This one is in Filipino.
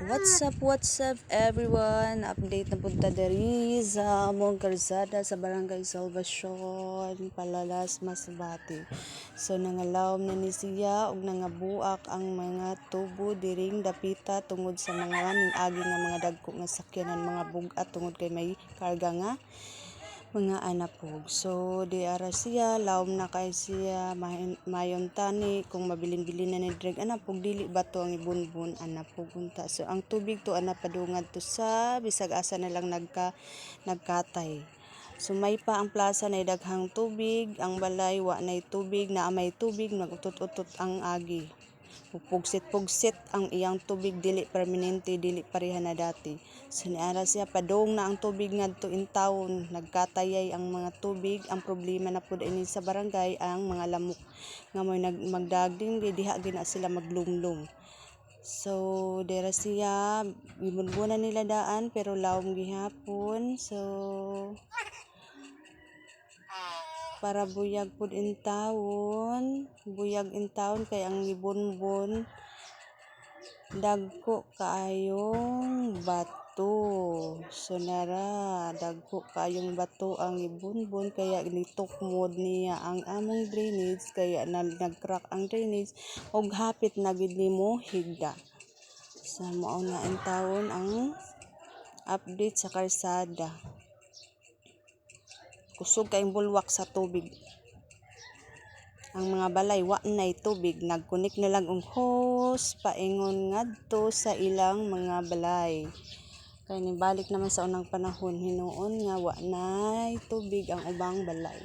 What's up everyone? Update na punta diri sa among karsada sa Barangay Salvacion, Palalas, Masbate. So nangalawom na ni siya ug nangabuak ang mga tubo diring dapita tungod sa mga ning-agi nga mga dagko nga sakyanan, mga bugat tungod kay may karga nga mga anapog. So di ara siya lawom na kay siya mayon tani kung mabilin-bilin na ni drag anapog dili ba to ang ibunbun anapog unta. So ang tubig to ana padungad to sa bisag asa na lang nagkatay. So may pa ang plaza na daghang tubig, ang balay wa nay tubig, na may tubig nagutot-utot ang agi. Pugsit-pugsit ang iyang tubig, dili permanente, dili pareha na dati. So niara siya padong na ang tubig ngadto in town, nagkatayay ang mga tubig. Ang problema na pud ini sa barangay ang mga lamok nga may magdagding diha gina sila maglumlum. So dira siya gibunbunan nila daan pero lawom gihapon. So para buyag pud in town, buyag in town kay ang libonbon dagko kaayong bato. So nara dagko kaayong bato ang libonbon kaya nitukmod niya ang among drainage, kaya nagcrack ang drainage ug hapit na gid nimo higda. So mao na in town ang update sa karsada. Kusog kayong bulwak sa tubig. Ang mga balay wa nay tubig, nagkunik na lang og hose paingon ngadto sa ilang mga balay. Kay nibalik naman sa unang panahon hinuon nga wa nay tubig ang ubang balay.